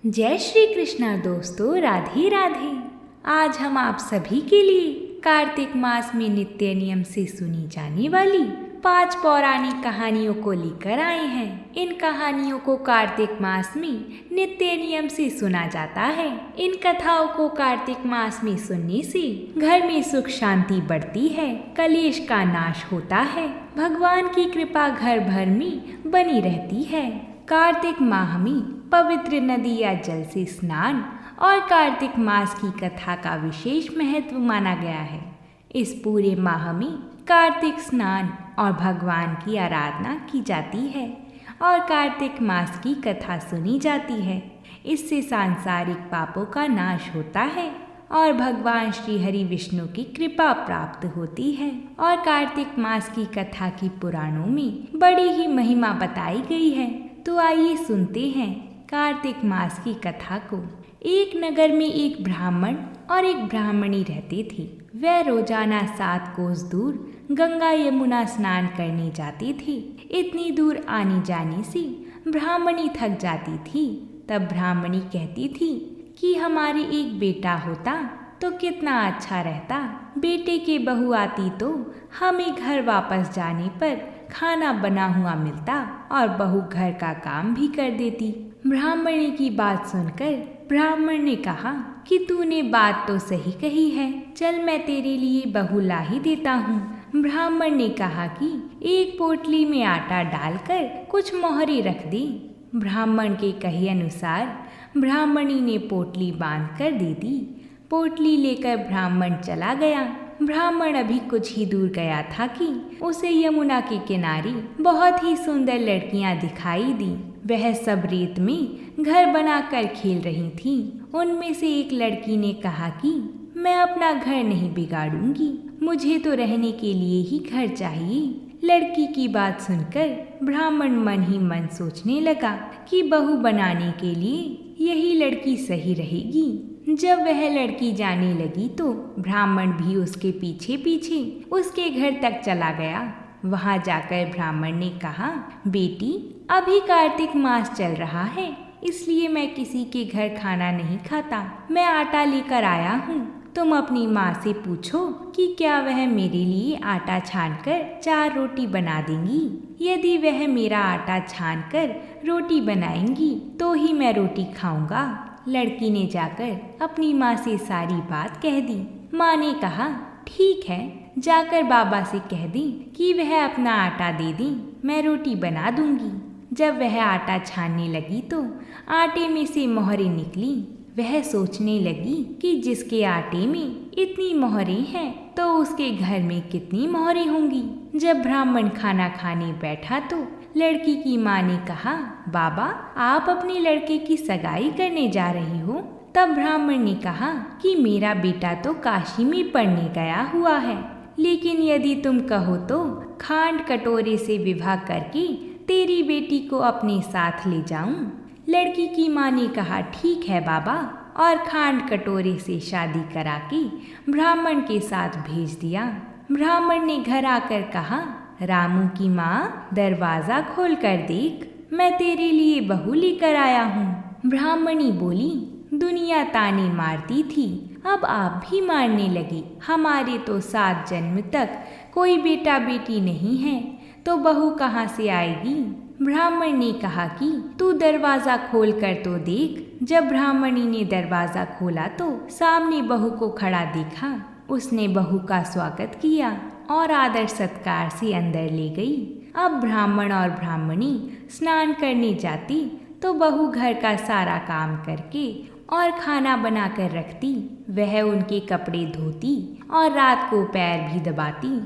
जय श्री कृष्णा दोस्तों, राधे राधे। आज हम आप सभी के लिए कार्तिक मास में नित्य नियम से सुनी जाने वाली 5 पौराणिक कहानियों को लेकर आए हैं। इन कहानियों को कार्तिक मास में नित्य नियम से सुना जाता है। इन कथाओं को कार्तिक मास में सुनने से घर में सुख शांति बढ़ती है, कलेश का नाश होता है, भगवान की कृपा घर भर में बनी रहती है। कार्तिक माह में पवित्र नदी या जल से स्नान और कार्तिक मास की कथा का विशेष महत्व माना गया है। इस पूरे माह में कार्तिक स्नान और भगवान की आराधना की जाती है और कार्तिक मास की कथा सुनी जाती है। इससे सांसारिक पापों का नाश होता है और भगवान श्री हरि विष्णु की कृपा प्राप्त होती है। और कार्तिक मास की कथा की पुराणों में बड़ी ही महिमा बताई गई है। तो आइए सुनते हैं कार्तिक मास की कथा को। एक नगर में एक ब्राह्मण और एक ब्राह्मणी रहते थे। वह रोजाना 7 कोस दूर गंगा यमुना स्नान करने जाती थी। इतनी दूर आने जाने से ब्राह्मणी थक जाती थी। तब ब्राह्मणी कहती थी कि हमारे एक बेटा होता तो कितना अच्छा रहता। बेटे के बहू आती तो हमें घर वापस जाने पर खाना बना हुआ मिलता और बहू घर का काम भी कर देती। ब्राह्मणी की बात सुनकर ब्राह्मण ने कहा कि तूने बात तो सही कही है, चल मैं तेरे लिए बहू ला ही देता हूँ। ब्राह्मण ने कहा कि एक पोटली में आटा डालकर कुछ मोहरे रख दी। ब्राह्मण के कहे अनुसार ब्राह्मणी ने पोटली बांध कर दे दी। पोटली लेकर ब्राह्मण चला गया। ब्राह्मण अभी कुछ ही दूर गया था कि उसे यमुना के किनारे बहुत ही सुंदर लड़कियां दिखाई दी। वह सब रेत में घर बनाकर खेल रही थीं। उनमें से एक लड़की ने कहा कि मैं अपना घर नहीं बिगाड़ूंगी, मुझे तो रहने के लिए ही घर चाहिए। लड़की की बात सुनकर ब्राह्मण मन ही मन सोचने लगा कि बहू बनाने के लिए यही लड़की सही रहेगी। जब वह लड़की जाने लगी तो ब्राह्मण भी उसके पीछे पीछे उसके घर तक चला गया। वहां जाकर ब्राह्मण ने कहा, बेटी अभी कार्तिक मास चल रहा है, इसलिए मैं किसी के घर खाना नहीं खाता। मैं आटा लेकर आया हूँ, तुम अपनी माँ से पूछो कि क्या वह मेरे लिए आटा छानकर 4 रोटी बना देंगी। यदि वह मेरा आटा छानकर रोटी बनाएंगी तो ही मैं रोटी खाऊंगा। लड़की ने जाकर अपनी माँ से सारी बात कह दी। माँ ने कहा, ठीक है, जाकर बाबा से कह दी कि वह अपना आटा दे दें, मैं रोटी बना दूंगी। जब वह आटा छानने लगी तो आटे में से मोहरें निकली। वह सोचने लगी कि जिसके आटे में इतनी मोहरें हैं तो उसके घर में कितनी मोहरें होंगी। जब ब्राह्मण खाना खाने बैठा तो लड़की की माँ ने कहा, बाबा आप अपने लड़के की सगाई करने जा रही हो। तब ब्राह्मण ने कहा कि मेरा बेटा तो काशी में पढ़ने गया हुआ है, लेकिन यदि तुम कहो तो खांड कटोरे से विवाह करके तेरी बेटी को अपने साथ ले जाऊं। लड़की की माँ ने कहा, ठीक है बाबा, और खांड कटोरे से शादी करा के ब्राह्मण के साथ भेज दिया। ब्राह्मण ने घर आकर कहा, रामू की माँ दरवाजा खोल कर देख, मैं तेरे लिए बहू लेकर आया हूँ। ब्राह्मणी बोली, दुनिया ताने मारती थी, अब आप भी मारने लगी। हमारे तो 7 जन्म तक कोई बेटा बेटी नहीं है, तो बहू कहाँ से आएगी। ब्राह्मण ने कहा कि तू दरवाजा खोल कर तो देख। जब ब्राह्मणी ने दरवाजा खोला तो सामने बहू को खड़ा देखा। उसने बहू का स्वागत किया और आदर सत्कार से अंदर ले गई। अब ब्राह्मण और ब्राह्मणी स्नान करने जाती तो बहू घर का सारा काम करके और खाना बनाकर रखती। वह उनके कपड़े धोती और रात को पैर भी दबाती।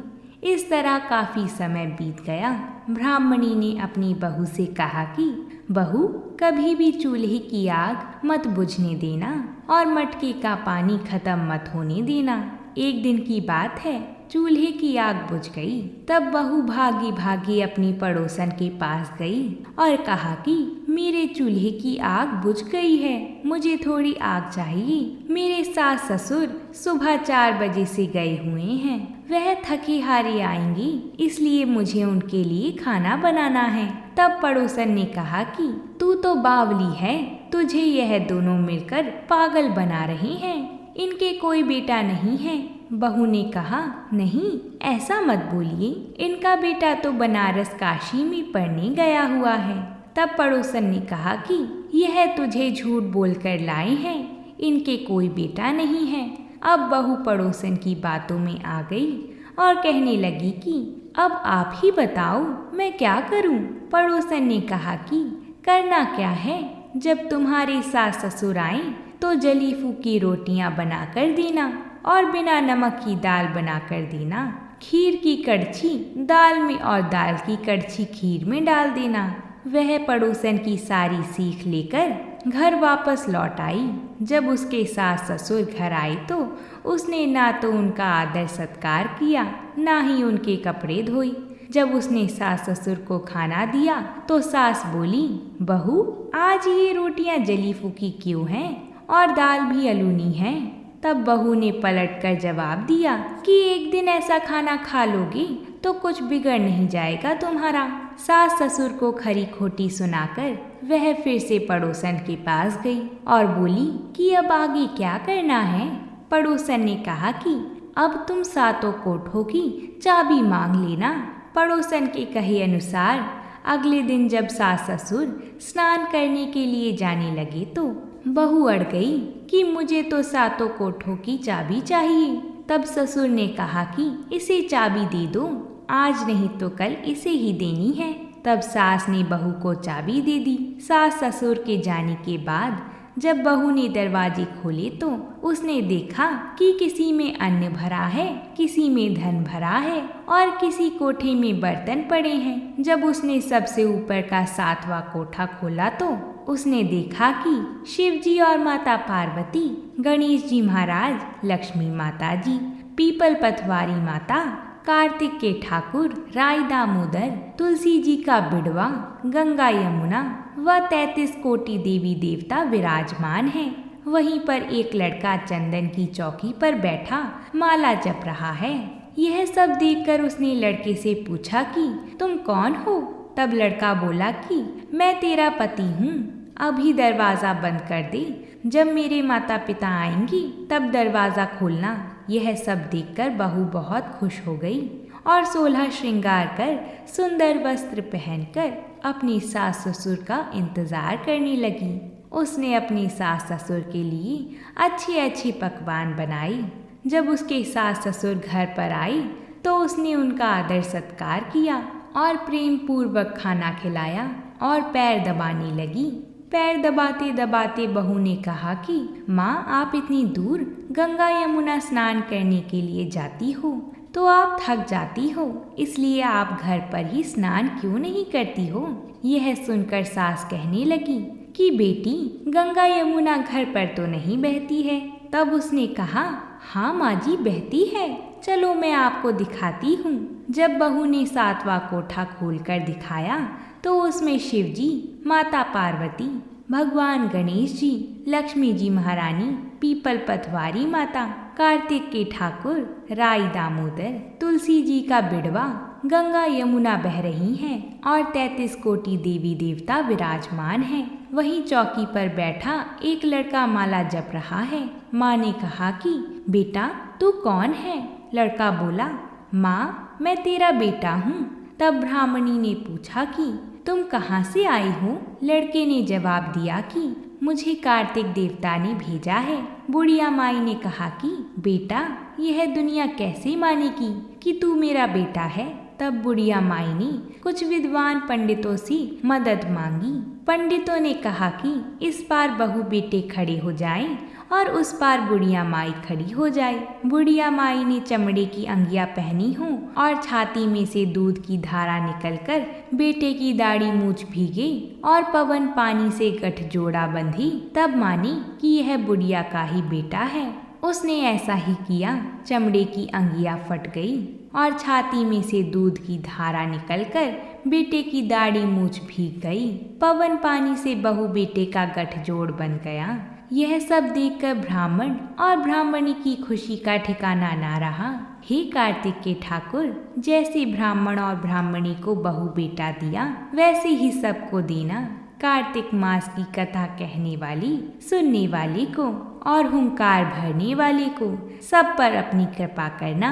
इस तरह काफी समय बीत गया। ब्राह्मणी ने अपनी बहू से कहा कि बहू कभी भी चूल्हे की आग मत बुझने देना और मटके का पानी खत्म मत होने देना। एक दिन की बात है, चूल्हे की आग बुझ गई। तब बहू भागी भागी अपनी पड़ोसन के पास गई और कहा कि मेरे चूल्हे की आग बुझ गई है, मुझे थोड़ी आग चाहिए। मेरे सास ससुर सुबह 4 बजे से गए हुए हैं, वह थके हारे आएंगी, इसलिए मुझे उनके लिए खाना बनाना है। तब पड़ोसन ने कहा कि तू तो बावली है, तुझे यह दोनों मिलकर पागल बना रहे हैं। इनके कोई बेटा नहीं है। बहू ने कहा, नहीं ऐसा मत बोलिए, इनका बेटा तो बनारस काशी में पढ़ने गया हुआ है। तब पड़ोसन ने कहा कि यह तुझे झूठ बोलकर लाए हैं, इनके कोई बेटा नहीं है। अब बहू पड़ोसन की बातों में आ गई और कहने लगी कि अब आप ही बताओ मैं क्या करूं। पड़ोसन ने कहा कि करना क्या है, जब तुम्हारे सास ससुर आए तो जली फूकी रोटियां बनाकर देना और बिना नमक की दाल बनाकर देना। खीर की कड़छी दाल में और दाल की कड़छी खीर में डाल देना। वह पड़ोसन की सारी सीख लेकर घर वापस लौट आई। जब उसके सास ससुर घर आए तो उसने ना तो उनका आदर सत्कार किया, ना ही उनके कपड़े धोई। जब उसने सास ससुर को खाना दिया तो सास बोली, बहू आज ये रोटियां जली फूकी क्यों हैं और दाल भी अलूनी है। तब बहू ने पलट कर जवाब दिया कि एक दिन ऐसा खाना खा लोगी तो कुछ बिगड़ नहीं जाएगा तुम्हारा। सास ससुर को खरी खोटी सुनाकर वह फिर से पड़ोसन के पास गई और बोली कि अब आगे क्या करना है। पड़ोसन ने कहा कि अब तुम सातों कोठों की चाबी मांग लेना। पड़ोसन के कहे अनुसार अगले दिन जब सास ससुर स्नान करने के लिए जाने लगे तो बहू अड़ गई कि मुझे तो सातों कोठों की चाबी चाहिए। तब ससुर ने कहा कि इसे चाबी दे दो, आज नहीं तो कल इसे ही देनी है। तब सास ने बहू को चाबी दे दी। सास ससुर के जाने के बाद जब बहू ने दरवाजे खोले तो उसने देखा कि किसी में अन्न भरा है, किसी में धन भरा है और किसी कोठे में बर्तन पड़े हैं। जब उसने सबसे ऊपर का 7वां कोठा खोला तो उसने देखा कि शिव जी और माता पार्वती, गणेश जी महाराज, लक्ष्मी माता जी, पीपल पथवारी माता, कार्तिक के ठाकुर, राय दामोदर, तुलसी जी का बिड़वा, गंगा यमुना व 33 कोटि देवी देवता विराजमान हैं। वहीं पर एक लड़का चंदन की चौकी पर बैठा माला जप रहा है। यह सब देखकर उसने लड़के से पूछा कि तुम कौन हो। तब लड़का बोला कि मैं तेरा पति हूँ, अभी दरवाज़ा बंद कर दे, जब मेरे माता पिता आएंगी तब दरवाज़ा खोलना। यह सब देखकर बहू बहुत खुश हो गई और 16 श्रृंगार कर सुंदर वस्त्र पहनकर अपनी सास ससुर का इंतज़ार करने लगी। उसने अपनी सास ससुर के लिए अच्छे अच्छे पकवान बनाए। जब उसके सास ससुर घर पर आए तो उसने उनका आदर सत्कार किया और प्रेम पूर्वक खाना खिलाया और पैर दबाने लगी। पैर दबाते दबाते बहू ने कहा कि माँ आप इतनी दूर गंगा यमुना स्नान करने के लिए जाती हो तो आप थक जाती हो, इसलिए आप घर पर ही स्नान क्यों नहीं करती हो। यह सुनकर सास कहने लगी कि बेटी गंगा यमुना घर पर तो नहीं बहती है। तब उसने कहा, हाँ माँ जी बहती है, चलो मैं आपको दिखाती हूँ। जब बहू ने 7वां कोठा खोलकर दिखाया तो उसमें शिव जी, माता पार्वती, भगवान गणेश जी, लक्ष्मी जी महारानी, पीपल पथवारी माता, कार्तिक के ठाकुर, राय दामोदर, तुलसी जी का बिड़वा, गंगा यमुना बह रही हैं और 33 कोटि देवी देवता विराजमान हैं। वहीं चौकी पर बैठा एक लड़का माला जप रहा है। माँ ने कहा कि बेटा तू कौन है। लड़का बोला, माँ मैं तेरा बेटा हूँ। तब ब्राह्मणी ने पूछा कि तुम कहाँ से आई हो। लड़के ने जवाब दिया कि मुझे कार्तिक देवता ने भेजा है। बुढ़िया माई ने कहा कि बेटा यह दुनिया कैसे मानेगी कि तू मेरा बेटा है। तब बुढ़िया माई ने कुछ विद्वान पंडितों से मदद मांगी। पंडितों ने कहा कि इस पार बहू बेटे खड़े हो जाएं और उस पार बुढ़िया माई खड़ी हो जाए। बुढ़िया माई ने चमड़े की अंगिया पहनी हो और छाती में से दूध की धारा निकलकर बेटे की दाढ़ी मूछ भीगे और पवन पानी से गठजोड़ा बंधी। तब मानी कि यह बुढ़िया का ही बेटा है। उसने ऐसा ही किया। चमड़े की अंगिया फट गई और छाती में से दूध की धारा निकलकर बेटे की दाढ़ी मूछ भीग गई। पवन पानी से बहू बेटे का गठजोड़ बन गया। यह सब देखकर ब्राह्मण और ब्राह्मणी की खुशी का ठिकाना ना रहा। हे कार्तिक के ठाकुर, जैसे ब्राह्मण और ब्राह्मणी को बहू बेटा दिया वैसे ही सबको देना। कार्तिक मास की कथा कहने वाली, सुनने वाले को और हुंकार भरने वाले को सब पर अपनी कृपा करना।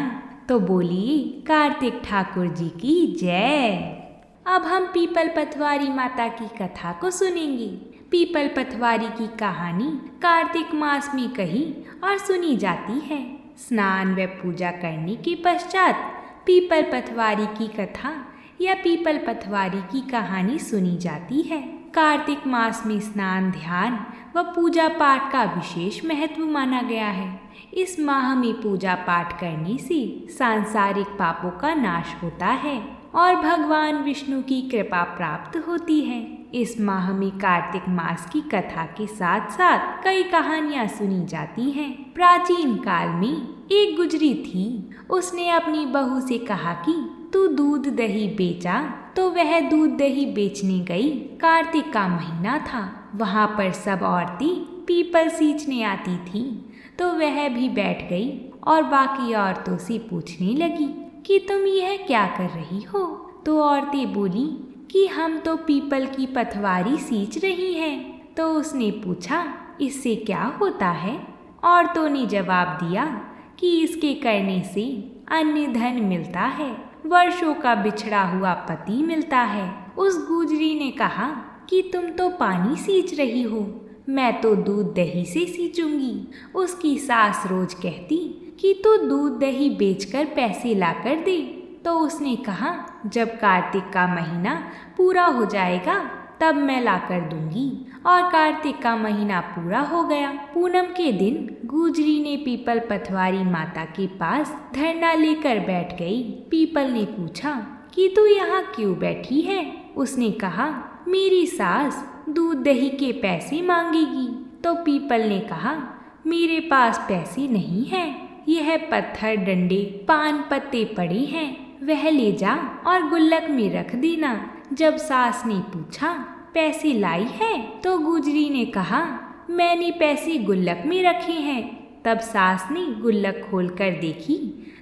तो बोलिए कार्तिक ठाकुर जी की जय। अब हम पीपल पथवारी माता की कथा को सुनेंगे। पीपल पथवारी की कहानी कार्तिक मास में कही और सुनी जाती है। स्नान व पूजा करने के पश्चात पीपल पथवारी की कथा या पीपल पथवारी की कहानी सुनी जाती है। कार्तिक मास में स्नान, ध्यान व पूजा पाठ का विशेष महत्व माना गया है। इस माह में पूजा पाठ करने से सांसारिक पापों का नाश होता है और भगवान विष्णु की कृपा प्राप्त होती है। इस माह में कार्तिक मास की कथा के साथ साथ कई कहानियां सुनी जाती हैं। प्राचीन काल में एक गुजरी थी। उसने अपनी बहू से कहा कि तू दूध दही बेचा, तो वह दूध दही बेचने गई। कार्तिक का महीना था। वहाँ पर सब औरतें पीपल सींचने आती थीं, तो वह भी बैठ गई और बाकी औरतों से पूछने लगी कि तुम यह क्या कर रही हो। तो औरतें बोली कि हम तो पीपल की पथवारी सींच रही हैं। तो उसने पूछा इससे क्या होता है। औरतों ने जवाब दिया कि इसके करने से अन्य धन मिलता है, वर्षों का बिछड़ा हुआ पति मिलता है। उस गुजरी ने कहा कि तुम तो पानी सींच रही हो, मैं तो दूध दही से सींचूंगी। उसकी सास रोज कहती कि तू दूध दही बेचकर पैसे लाकर दे। तो उसने कहा जब कार्तिक का महीना पूरा हो जाएगा तब मैं लाकर दूंगी। और कार्तिक का महीना पूरा हो गया। पूनम के दिन गुजरी ने पीपल पथवारी माता के पास धरना लेकर बैठ गई। पीपल ने पूछा कि तू यहाँ क्यों बैठी है। उसने कहा मेरी सास दूध दही के पैसे मांगेगी। तो पीपल ने कहा मेरे पास पैसे नहीं हैं, यह पत्थर, डंडे, पान पत्ते पड़े हैं, वह ले जा और गुल्लक में रख देना। जब सास ने पूछा पैसे लाई है, तो गुजरी ने कहा मैंने पैसे गुल्लक में रखे हैं। तब सास ने गुल्लक खोलकर देखी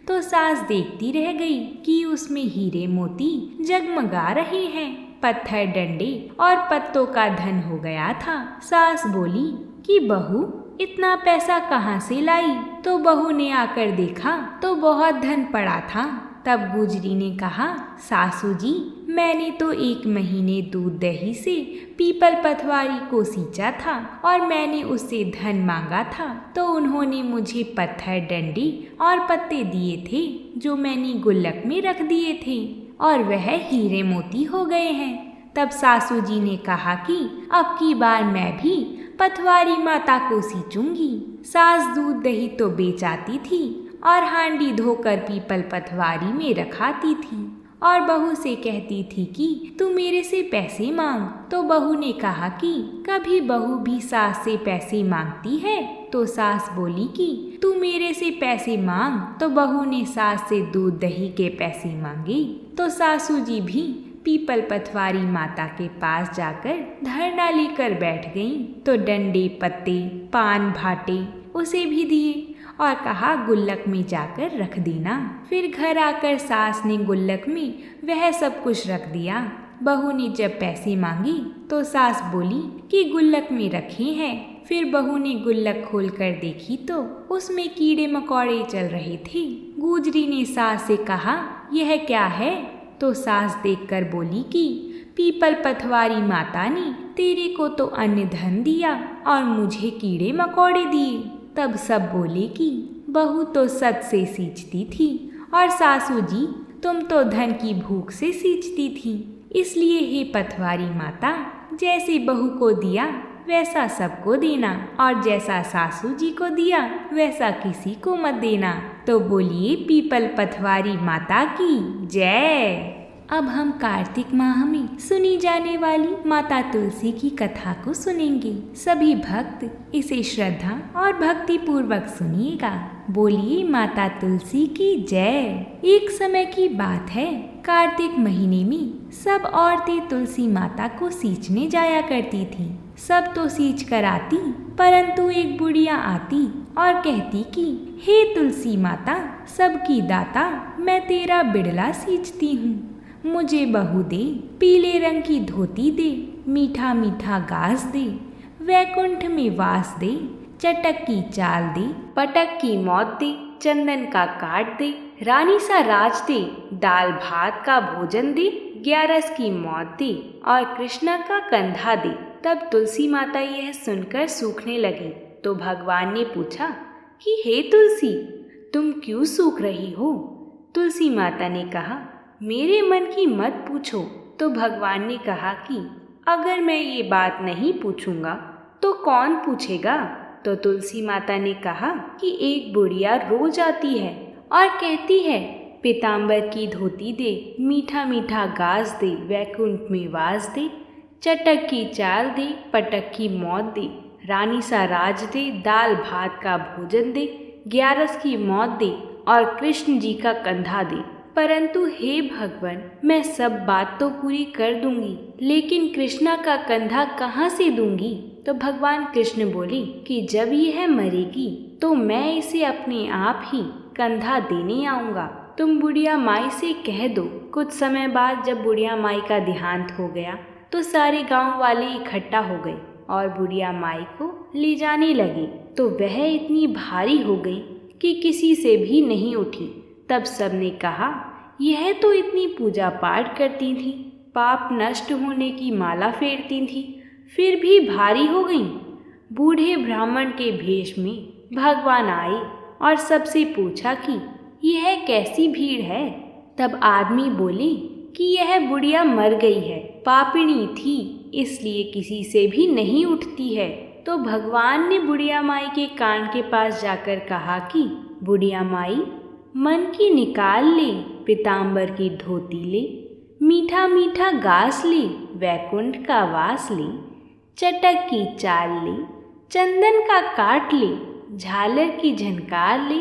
तो सास देखती रह गई कि उसमें हीरे मोती जगमगा रहे हैं। पत्थर, डंडे और पत्तों का धन हो गया था। सास बोली कि बहू इतना पैसा कहाँ से लाई। तो बहू ने आकर देखा तो बहुत धन पड़ा था। तब गुजरी ने कहा सासू जी, मैंने तो 1 महीने दूध दही से पीपल पथवारी को सींचा था और मैंने उससे धन मांगा था, तो उन्होंने मुझे पत्थर, डंडी और पत्ते दिए थे जो मैंने गुल्लक में रख दिए थे और वह हीरे मोती हो गए हैं। तब सासू जी ने कहा कि अब की बार मैं भी पथवारी माता को सींचूंगी। सास दूध दही तो बेचाती थी और हांडी धोकर पीपल पथवारी में रखाती थी और बहू से कहती थी कि तू मेरे से पैसे मांग। तो बहू ने कहा कि कभी बहू भी सास से पैसे मांगती है। तो सास बोली कि तू मेरे से पैसे मांग। तो बहू ने सास से दूध दही के पैसे मांगे। तो सासू जी भी पीपल पथवारी माता के पास जाकर धरना लेकर बैठ गईं। तो डंडे, पत्ते, पान, भाटे उसे भी दिए और कहा गुल्लक में जाकर रख देना। फिर घर आकर सास ने गुल्लक में वह सब कुछ रख दिया। बहू ने जब पैसे मांगी तो सास बोली कि गुल्लक में रखे हैं। फिर बहू ने गुल्लक खोलकर देखी तो उसमें कीड़े मकोड़े चल रहे थे। गुजरी ने सास से कहा यह क्या है। तो सास देखकर बोली कि पीपल पथवारी माता ने तेरे को तो अन्न धन दिया और मुझे कीड़े मकोड़े दिए। तब सब बोले कि बहू तो सच से सींचती थी और सासू जी तुम तो धन की भूख से सींचती थी। इसलिए हे पथवारी माता, जैसे बहू को दिया वैसा सबको देना और जैसा सासू जी को दिया वैसा किसी को मत देना। तो बोलिए पीपल पथवारी माता की जय। अब हम कार्तिक माह में सुनी जाने वाली माता तुलसी की कथा को सुनेंगे। सभी भक्त इसे श्रद्धा और भक्ति पूर्वक सुनिएगा। बोलिए माता तुलसी की जय। एक समय की बात है, कार्तिक महीने में सब औरतें तुलसी माता को सींचने जाया करती थीं। सब तो सींच कर आती, परंतु एक बुढ़िया आती और कहती कि हे तुलसी माता, सबकी दाता, मैं तेरा बिड़ला सींचती हूँ। मुझे बहू दे, पीले रंग की धोती दे, मीठा मीठा घास दे, वैकुंठ में वास दे, चटक की चाल दे, पटक की मौत दे, चंदन का काट दे, रानी सा राज दे, दाल भात का भोजन दे, 11 की मौत दे और कृष्णा का कंधा दे। तब तुलसी माता यह सुनकर सूखने लगी तो भगवान ने पूछा कि हे तुलसी, तुम क्यों सूख रही हो? तुलसी माता ने कहा, मेरे मन की मत पूछो। तो भगवान ने कहा कि अगर मैं ये बात नहीं पूछूंगा तो कौन पूछेगा? तो तुलसी माता ने कहा कि एक बुढ़िया रोज आती है और कहती है, पीताम्बर की धोती दे, मीठा मीठा घास दे, वैकुंठ में वास दे, चटक की चाल दे, पटक की मौत दे, रानी सा राज दे, दाल भात का भोजन दे, 11 की मौत दे और कृष्ण जी का कंधा दे। परंतु हे भगवान, मैं सब बात तो पूरी कर दूंगी, लेकिन कृष्णा का कंधा कहाँ से दूंगी? तो भगवान कृष्ण बोले कि जब यह मरेगी तो मैं इसे अपने आप ही कंधा देने आऊंगा। तुम बुढ़िया माई से कह दो। कुछ समय बाद जब बुढ़िया माई का देहांत हो गया तो सारे गांव वाले इकट्ठा हो गए और बुढ़िया माई को ले जाने लगे। तो वह इतनी भारी हो गई कि किसी से भी नहीं उठी। तब सबने कहा, यह तो इतनी पूजा पाठ करती थी, पाप नष्ट होने की माला फेरती थी, फिर भी भारी हो गई। बूढ़े ब्राह्मण के भेष में भगवान आए और सबसे पूछा कि यह कैसी भीड़ है? तब आदमी बोले कि यह बुढ़िया मर गई है, पापिणी थी, इसलिए किसी से भी नहीं उठती है। तो भगवान ने बुढ़िया माई के कान के पास जाकर कहा कि बुढ़िया माई, मन की निकाल ले, पीताम्बर की धोती ले, मीठा मीठा घास ले, वैकुंठ का वास ले, चटक की चाल ले, चंदन का काट ले, झालर की झनकार ले,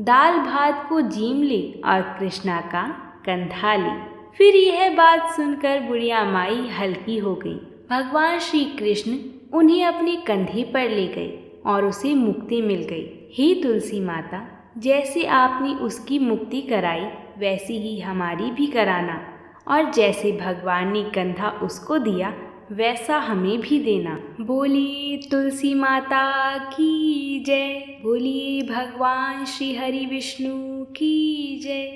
दाल भात को जीम ले और कृष्णा का कंधा ले। फिर यह बात सुनकर बुढ़िया माई हल्की हो गई। भगवान श्री कृष्ण उन्हें अपने कंधे पर ले गए और उसे मुक्ति मिल गई। हे तुलसी माता, जैसे आपने उसकी मुक्ति कराई वैसी ही हमारी भी कराना, और जैसे भगवान ने कंधा उसको दिया वैसा हमें भी देना। बोलिए तुलसी माता की जय, बोलिए भगवान श्री हरि विष्णु की जय।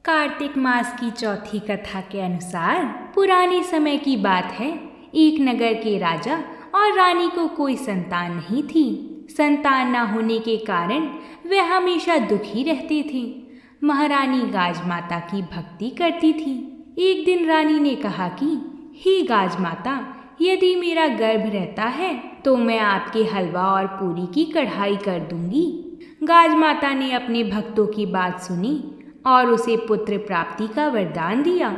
कार्तिक मास की चौथी कथा के अनुसार पुराने समय की बात है। एक नगर के राजा और रानी को कोई संतान नहीं थी। संतान न होने के कारण वे हमेशा दुखी रहते थे। महारानी गाज माता की भक्ति करती थी। एक दिन रानी ने कहा कि हे गाज माता, यदि मेरा गर्भ रहता है तो मैं आपके हलवा और पूरी की कढ़ाई कर दूंगी। गाज माता ने अपने भक्तों की बात सुनी और उसे पुत्र प्राप्ति का वरदान दिया।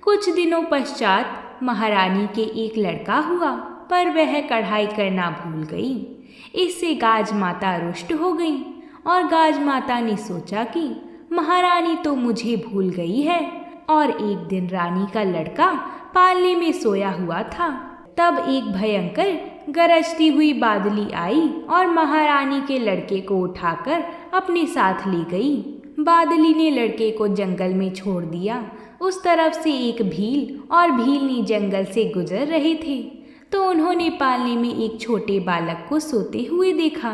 कुछ दिनों पश्चात महारानी के एक लड़का हुआ, पर वह कढ़ाई करना भूल गई। इससे गाज माता रुष्ट हो गई और गाज माता ने सोचा कि महारानी तो मुझे भूल गई है। और एक दिन रानी का लड़का पालने में सोया हुआ था। तब एक भयंकर गरजती हुई बादली आई और महारानी के लड़के को उठाकर अपने साथ ले गई। बादली ने लड़के को जंगल में छोड़ दिया। उस तरफ से एक भील और भीलनी जंगल से गुजर रहे थे तो उन्होंने पालने में एक छोटे बालक को सोते हुए देखा।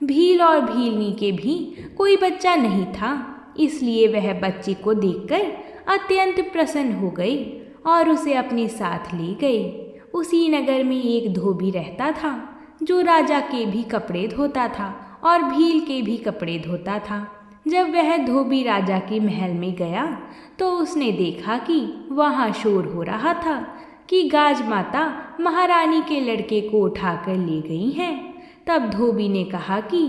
भील और भीलनी के भी कोई बच्चा नहीं था, इसलिए वह बच्चे को देखकर अत्यंत प्रसन्न हो गई और उसे अपने साथ ले गए। उसी नगर में एक धोबी रहता था जो राजा के भी कपड़े धोता था और भील के भी कपड़े धोता था। जब वह धोबी राजा के महल में गया तो उसने देखा कि वहाँ शोर हो रहा था कि गाज माता महारानी के लड़के को उठाकर ले गई हैं। तब धोबी ने कहा कि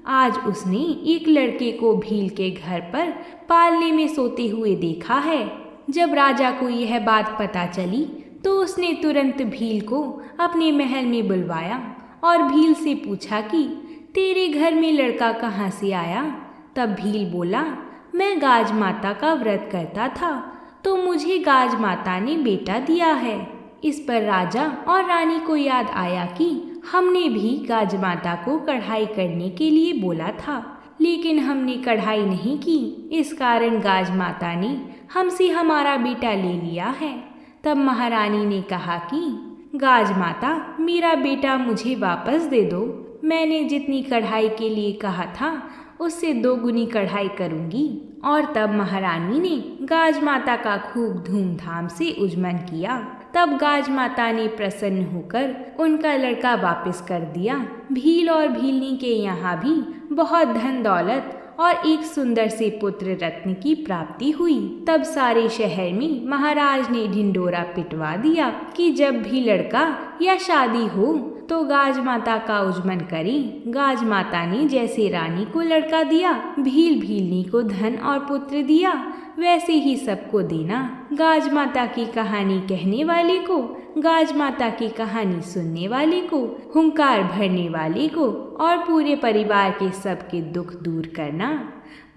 आज उसने एक लड़के को भील के घर पर पालने में सोते हुए देखा है। जब राजा को यह बात पता चली तो उसने तुरंत भील को अपने महल में बुलवाया और भील से पूछा कि तेरे घर में लड़का कहाँ से आया? तब भील बोला, मैं गाज माता का व्रत करता था तो मुझे गाज माता ने बेटा दिया है। इस पर राजा और रानी को याद आया कि हमने भी गाज माता को कढ़ाई करने के लिए बोला था, लेकिन हमने कढ़ाई नहीं की, इस कारण गाज माता ने हमसे हमारा बेटा ले लिया है। तब महारानी ने कहा कि गाज माता, मेरा बेटा मुझे वापस दे दो। मैंने जितनी कढ़ाई के लिए कहा था उससे 2 गुनी कढ़ाई करूँगी। और तब महारानी ने गाज माता का खूब धूमधाम से उजमन किया। तब गाज माता ने प्रसन्न होकर उनका लड़का वापस कर दिया। भील और भीलनी के यहाँ भी बहुत धन दौलत और एक सुंदर से पुत्र रत्न की प्राप्ति हुई। तब सारे शहर में महाराज ने ढिंडोरा पिटवा दिया कि जब भी लड़का या शादी हो तो गाज माता का उजमन करें। गाज माता ने जैसे रानी को लड़का दिया, भील भीलनी को धन और पुत्र दिया, वैसे ही सबको देना। गाज माता की कहानी कहने वाले को, गाज माता की कहानी सुनने वाले को, हुंकार भरने वाले को और पूरे परिवार के सबके दुख दूर करना।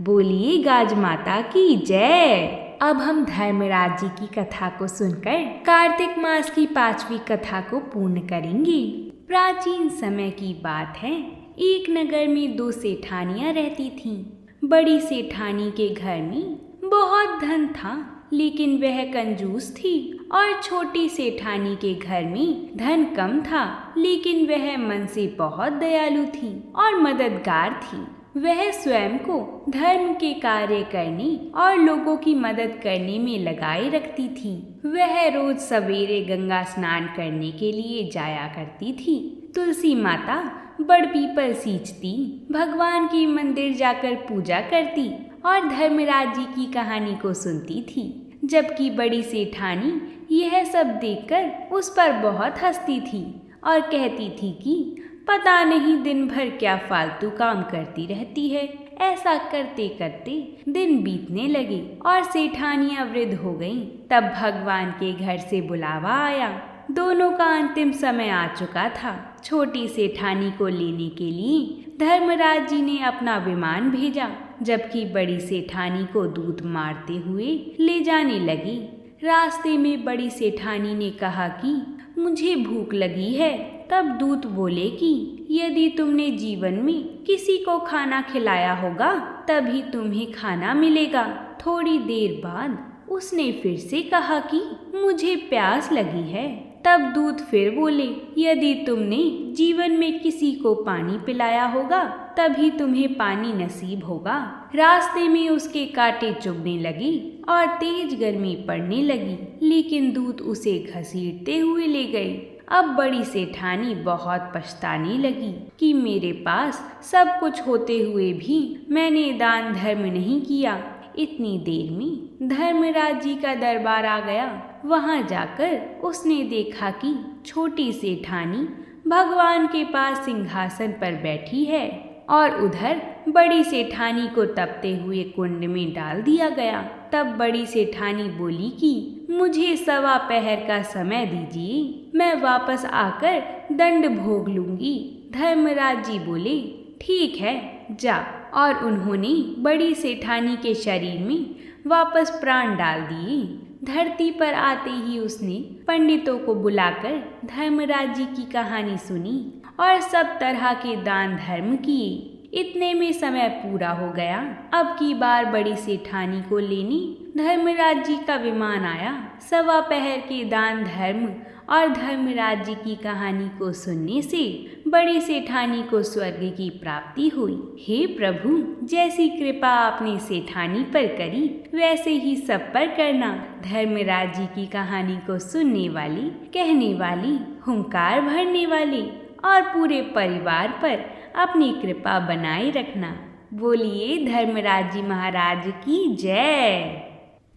बोलिए गाज माता की जय। अब हम धर्मराज जी की कथा को सुनकर कार्तिक मास की 5वीं कथा को पूर्ण करेंगे। प्राचीन समय की बात है, एक नगर में 2 सेठानियां रहती थीं। बड़ी सेठानी के घर में बहुत धन था, लेकिन वह कंजूस थी, और छोटी सेठानी के घर में धन कम था, लेकिन वह मन से बहुत दयालु थी और मददगार थी। वह स्वयं को धर्म के कार्य करने और लोगों की मदद करने में लगाए रखती थी। वह रोज सवेरे गंगा स्नान करने के लिए जाया करती थी। तुलसी माता बड़ पीपल सींचती, भगवान के मंदिर जाकर पूजा करती और धर्मराज जी की कहानी को सुनती थी। जबकि बड़ी सेठानी यह सब देखकर उस पर बहुत हंसती थी और कहती थी कि पता नहीं दिन भर क्या फालतू काम करती रहती है। ऐसा करते करते दिन बीतने लगे और सेठानियां वृद्ध हो गईं। तब भगवान के घर से बुलावा आया। दोनों का अंतिम समय आ चुका था। छोटी सेठानी को लेने के लिए धर्मराज जी ने अपना विमान भेजा, जबकि बड़ी सेठानी को दूत मारते हुए ले जाने लगी। रास्ते में बड़ी सेठानी ने कहा कि मुझे भूख लगी है। तब दूत बोले कि यदि तुमने जीवन में किसी को खाना खिलाया होगा तभी तुम्हें खाना मिलेगा। थोड़ी देर बाद उसने फिर से कहा कि मुझे प्यास लगी है। तब दूत फिर बोले, यदि तुमने जीवन में किसी को पानी पिलाया होगा तभी तुम्हें पानी नसीब होगा। रास्ते में उसके कांटे चुभने लगी और तेज गर्मी पड़ने लगी, लेकिन दूत उसे घसीटते हुए ले गए। अब बड़ी सेठानी बहुत पछताने लगी कि मेरे पास सब कुछ होते हुए भी मैंने दान धर्म नहीं किया। इतनी देर में धर्मराज जी का दरबार आ गया। वहां जाकर उसने देखा कि छोटी सेठानी भगवान के पास सिंहासन पर बैठी है और उधर बड़ी सेठानी को तपते हुए कुंड में डाल दिया गया। तब बड़ी सेठानी बोली कि मुझे 1.25 पहर का समय दीजिए, मैं वापस आकर दंड भोग लूंगी। धर्मराज जी बोले, ठीक है जा। और उन्होंने बड़ी सेठानी के शरीर में वापस प्राण डाल दिए। धरती पर आते ही उसने पंडितों को बुलाकर धर्मराज जी की कहानी सुनी और सब तरह के दान धर्म किए। इतने में समय पूरा हो गया। अब की बार बड़ी सेठानी को लेने धर्मराज जी का विमान आया। 1.25 पहर के दान धर्म और धर्मराज जी की कहानी को सुनने से बड़ी सेठानी को स्वर्ग की प्राप्ति हुई। हे प्रभु, जैसी कृपा आपने सेठानी पर करी वैसे ही सब पर करना। धर्मराज जी की कहानी को सुनने वाली, कहने वाली, हुंकार भरने वाली और पूरे परिवार पर अपनी कृपा बनाए रखना। बोलिए धर्मराज जी महाराज की जय।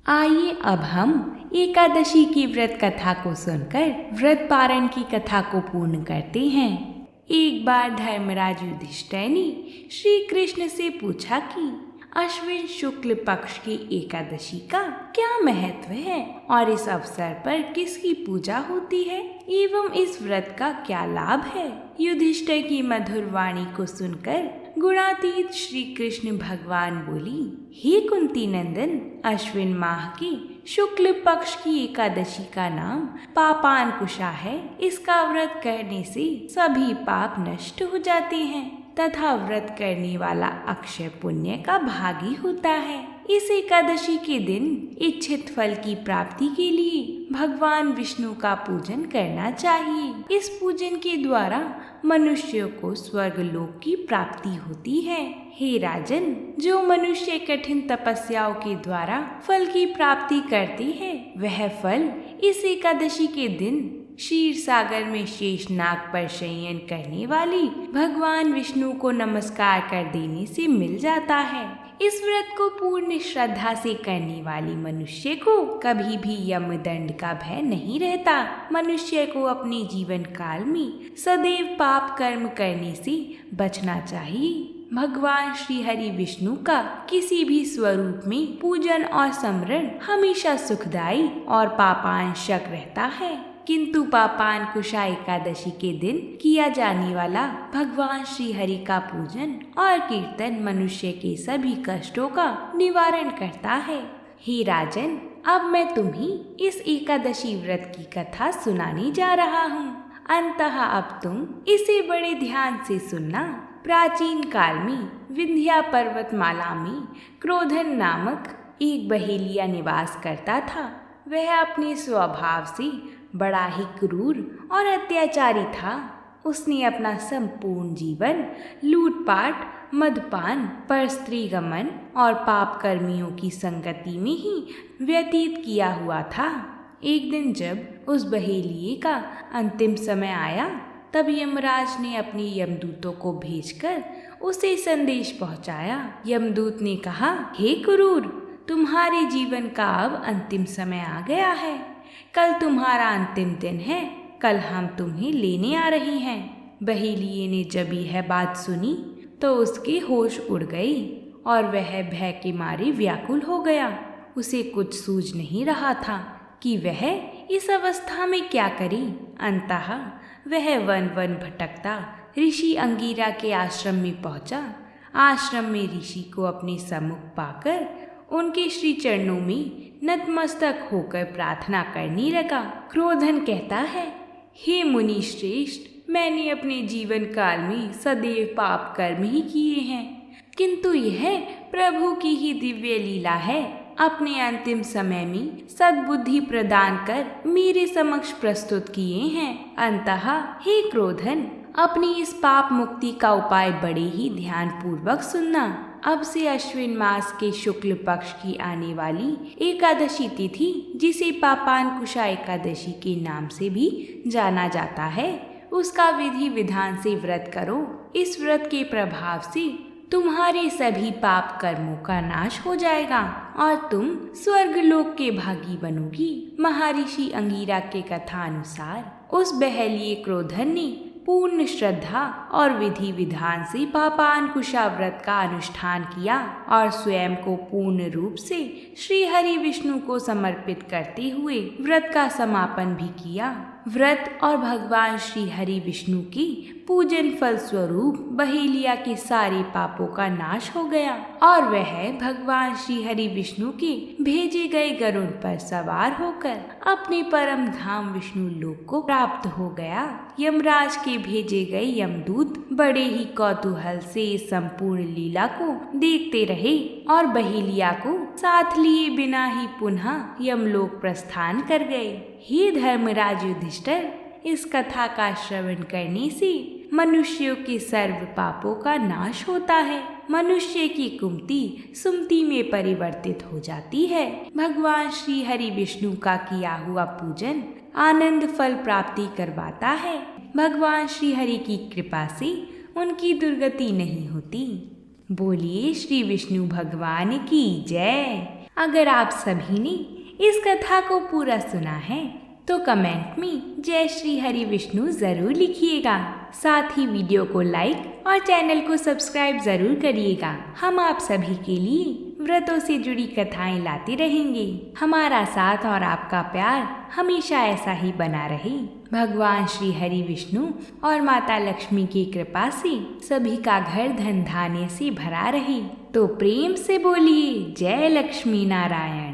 आइए अब हम एकादशी की व्रत कथा को सुनकर व्रत पारण की कथा को पूर्ण करते हैं। एक बार धर्मराज युधिष्ठिर ने श्री कृष्ण से पूछा कि अश्विन शुक्ल पक्ष की एकादशी का क्या महत्व है और इस अवसर पर किसकी पूजा होती है एवं इस व्रत का क्या लाभ है। युधिष्ठिर की मधुर वाणी को सुनकर गुणातीत श्री कृष्ण भगवान बोली, हे कुंती नंदन, अश्विन माह की शुक्ल पक्ष की एकादशी का नाम पापांकुशा है। इसका व्रत करने से सभी पाप नष्ट हो जाते हैं तथा व्रत करने वाला अक्षय पुण्य का भागी होता है। इस एकादशी के दिन इच्छित फल की प्राप्ति के लिए भगवान विष्णु का पूजन करना चाहिए। इस पूजन के द्वारा मनुष्य को स्वर्गलोक की प्राप्ति होती है। हे राजन, जो मनुष्य कठिन तपस्याओं के द्वारा फल की प्राप्ति करते हैं, वह फल इस एकादशी के दिन क्षीर सागर में शेषनाग पर शयन करने वाली भगवान विष्णु को नमस्कार कर देने से मिल जाता है। इस व्रत को पूर्ण श्रद्धा से करने वाली मनुष्य को कभी भी यमदंड का भय नहीं रहता। मनुष्य को अपने जीवन काल में सदैव पाप कर्म करने से बचना चाहिए। भगवान श्री हरि विष्णु का किसी भी स्वरूप में पूजन और स्मरण हमेशा सुखदायी और पापांशक रहता है, किंतु पापांकुशा एकादशी के दिन किया जाने वाला भगवान श्री हरि का पूजन और कीर्तन मनुष्य के सभी कष्टों का निवारण करता है। हे राजन, अब मैं तुम्हें इस एकादशी व्रत की कथा सुनाने जा रहा हूँ। अंततः अब तुम इसे बड़े ध्यान से सुनना। प्राचीन काल में विंध्या पर्वतमाला में क्रोधन नामक एक बहेलिया निवास करता था। वह अपने स्वभाव से बड़ा ही क्रूर और अत्याचारी था। उसने अपना संपूर्ण जीवन लूटपाट, मदपान, परस्त्रीगमन और पाप कर्मियों की संगति में ही व्यतीत किया हुआ था। एक दिन जब उस बहेलिये का अंतिम समय आया, तब यमराज ने अपने यमदूतों को भेजकर उसे संदेश पहुंचाया। यमदूत ने कहा, हे क्रूर, तुम्हारे जीवन का अब अंतिम समय आ गया है। कल तुम्हारा अंतिम दिन है। कल हम तुम्हें लेने आ रहे हैं। बहेलिये ने जब यह बात सुनी तो उसके होश उड़ गए और वह भय के मारे व्याकुल हो गया। उसे कुछ सूझ नहीं रहा था कि वह इस अवस्था में क्या करे। अंततः वह वन वन भटकता ऋषि अंगिरा के आश्रम में पहुंचा। आश्रम में ऋषि को अपने सम्मुख पाकर उनके श्री चरणों में नतमस्तक होकर प्रार्थना करने लगा। क्रोधन कहता है, हे मुनि श्रेष्ठ, मैंने अपने जीवन काल में सदैव पाप कर्म ही किए हैं, किंतु यह प्रभु की ही दिव्य लीला है। अपने अंतिम समय में सद्बुद्धि प्रदान कर मेरे समक्ष प्रस्तुत किए हैं। अंततः हे क्रोधन, अपनी इस पाप मुक्ति का उपाय बड़े ही ध्यान पूर्वक सुनना। अब से अश्विन मास के शुक्ल पक्ष की आने वाली एकादशी तिथि, जिसे पापांकुशा एकादशी के नाम से भी जाना जाता है, उसका विधि विधान से व्रत करो। इस व्रत के प्रभाव से तुम्हारे सभी पाप कर्मों का नाश हो जाएगा और तुम स्वर्गलोक के भागी बनोगी। महर्षि अंगिरा के कथा अनुसार उस बहेलिये क्रोधन ने पूर्ण श्रद्धा और विधि विधान से पापांकुशा व्रत का अनुष्ठान किया और स्वयं को पूर्ण रूप से श्री हरि विष्णु को समर्पित करते हुए व्रत का समापन भी किया। व्रत और भगवान श्री हरि विष्णु की पूजन फल स्वरूप बहेलिया के सारे पापों का नाश हो गया और वह भगवान श्री हरि विष्णु के भेजे गए गरुड़ पर सवार होकर अपने परम धाम विष्णु लोक को प्राप्त हो गया। यमराज के भेजे गए यमदूत बड़े ही कौतूहल से इस संपूर्ण लीला को देखते रहे और बहेलिया को साथ लिए बिना ही पुनः यमलोक प्रस्थान कर गए। हे धर्मराज युधिष्ठिर, इस कथा का श्रवण करने से मनुष्यों के सर्व पापों का नाश होता है। मनुष्य की कुमति सुमति में परिवर्तित हो जाती है। भगवान श्री हरि विष्णु का किया हुआ पूजन आनंद फल प्राप्ति करवाता है। भगवान श्री हरि की कृपा से उनकी दुर्गति नहीं होती। बोलिए श्री विष्णु भगवान की जय। अगर आप सभी ने इस कथा को पूरा सुना है तो कमेंट में जय श्री हरि विष्णु जरूर लिखिएगा। साथ ही वीडियो को लाइक और चैनल को सब्सक्राइब जरूर करिएगा। हम आप सभी के लिए व्रतों से जुड़ी कथाएं लाते रहेंगे। हमारा साथ और आपका प्यार हमेशा ऐसा ही बना रहे। भगवान श्री हरि विष्णु और माता लक्ष्मी की कृपा से सभी का घर धन धान्य से भरा रहे। तो प्रेम से बोलिए जय लक्ष्मी नारायण।